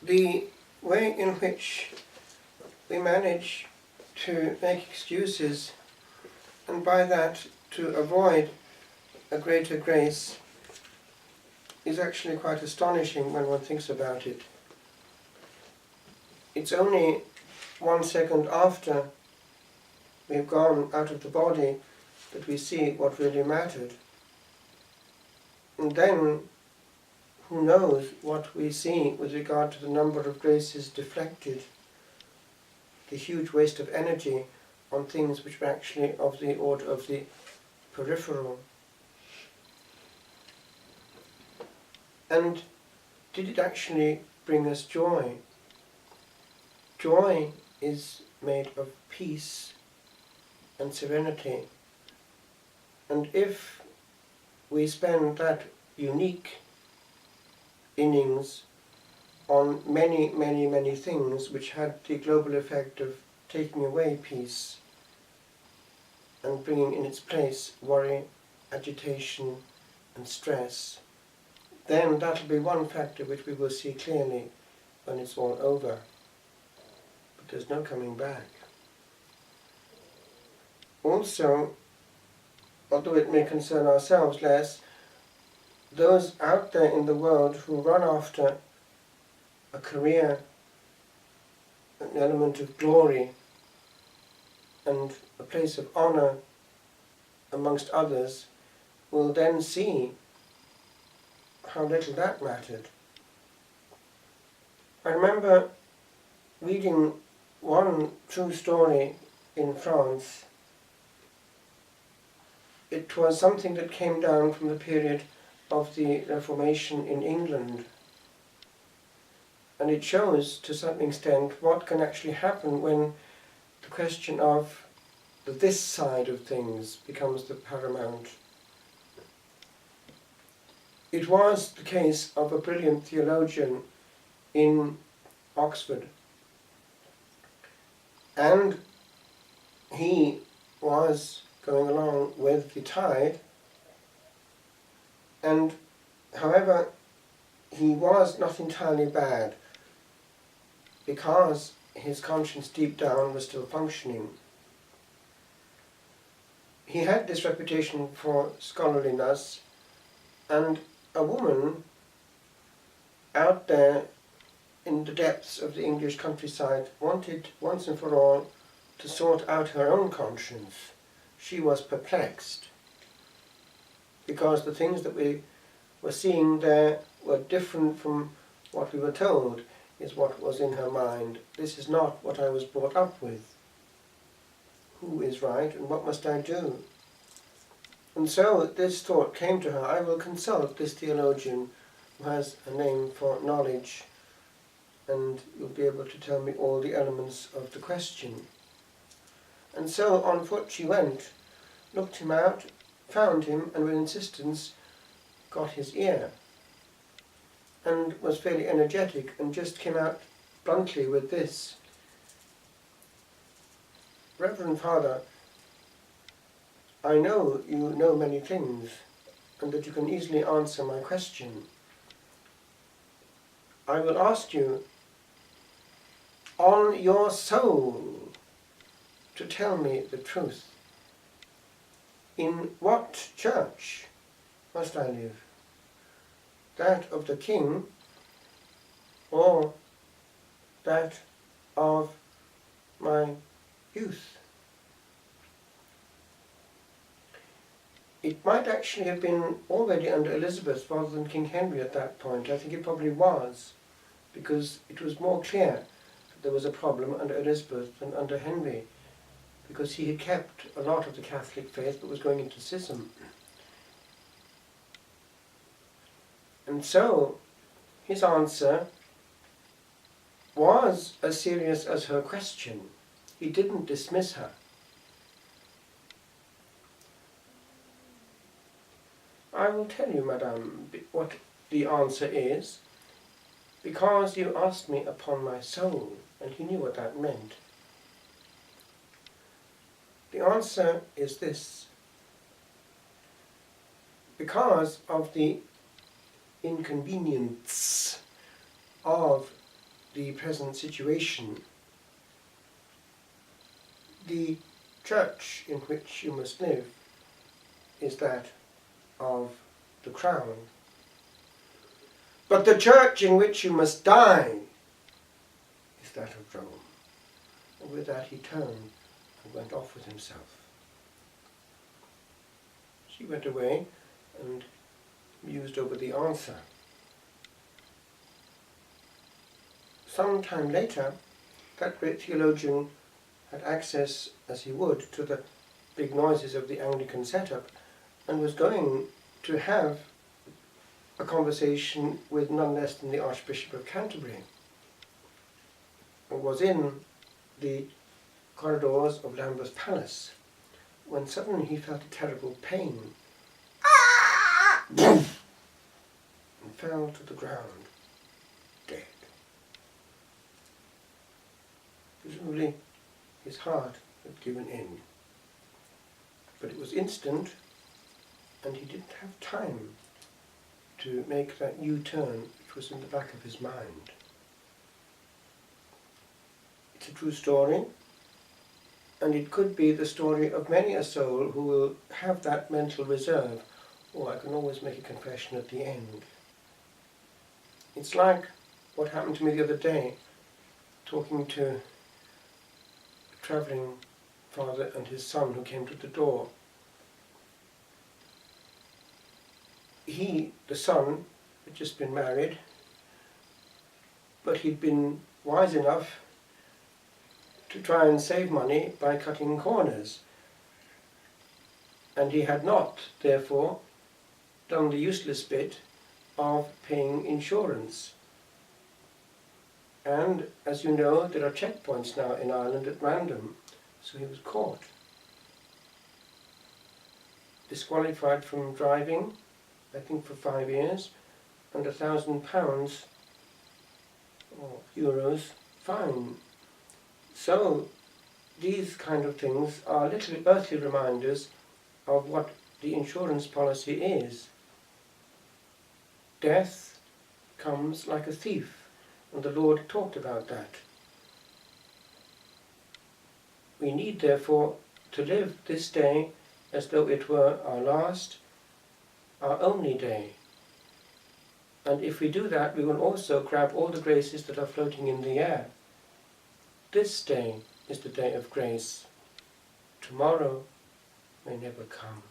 the way in which we manage to make excuses, and by that to avoid a greater grace, is actually quite astonishing when one thinks about it. It's only 1 second after we've gone out of the body that we see what really mattered. And then, who knows what we see with regard to the number of graces deflected, the huge waste of energy on things which were actually of the order of the peripheral. And did it actually bring us joy? Joy is made of peace and serenity. And if we spend that unique innings on many, many, many things which had the global effect of taking away peace and bringing in its place worry, agitation and stress, then that'll be one factor which we will see clearly when it's all over. But there's no coming back. Also, although it may concern ourselves less, those out there in the world who run after a career, an element of glory, and a place of honour amongst others, will then see how little that mattered. I remember reading one true story in France. It was something that came down from the period of the Reformation in England. And it shows, to some extent, what can actually happen when the question of this side of things becomes the paramount. It was the case of a brilliant theologian in Oxford. And he was going along with the tide, and however, he was not entirely bad, because his conscience deep down was still functioning. He had this reputation for scholarliness, and a woman out there in the depths of the English countryside wanted once and for all to sort out her own conscience. She was perplexed, because the things that we were seeing there were different from what we were told is what was in her mind. This is not what I was brought up with. Who is right and what must I do? And so this thought came to her: I will consult this theologian who has a name for knowledge, and you'll be able to tell me all the elements of the question. And so on foot she went, looked him out, found him, and with insistence got his ear, and was fairly energetic, and just came out bluntly with this: Reverend Father, I know you know many things, and that you can easily answer my question. I will ask you, on your soul, to tell me the truth. In what church must I live? That of the king, or that of my youth? It might actually have been already under Elizabeth rather than King Henry at that point. I think it probably was, because it was more clear that there was a problem under Elizabeth than under Henry, because he had kept a lot of the Catholic faith but was going into schism. And so his answer was as serious as her question. He didn't dismiss her. I will tell you, madame, what the answer is, because you asked me upon my soul, and he knew what that meant. The answer is this: because of the inconvenience of the present situation. The church in which you must live is that of the crown. But the church in which you must die is that of Rome. And with that he turned and went off with himself. She went away and mused over the answer. Some time later, that great theologian had access, as he would, to the big noises of the Anglican setup, and was going to have a conversation with none less than the Archbishop of Canterbury, and was in the corridors of Lambeth Palace, when suddenly he felt a terrible pain and fell to the ground, dead. Presumably his heart had given in. But it was instant, and he didn't have time to make that U-turn which was in the back of his mind. It's a true story, and it could be the story of many a soul who will have that mental reserve. Oh, I can always make a confession at the end. It's like what happened to me the other day, talking to a travelling father and his son who came to the door. He, the son, had just been married, but he'd been wise enough to try and save money by cutting corners. And he had not, therefore, done the useless bit of paying insurance. And, as you know, there are checkpoints now in Ireland at random, so he was caught. Disqualified from driving, I think for 5 years, and £1,000 or euros fine. So these kind of things are little earthly reminders of what the insurance policy is. Death comes like a thief, and the Lord talked about that. We need, therefore, to live this day as though it were our last, our only day. And if we do that, we will also grab all the graces that are floating in the air. This day is the day of grace. Tomorrow may never come.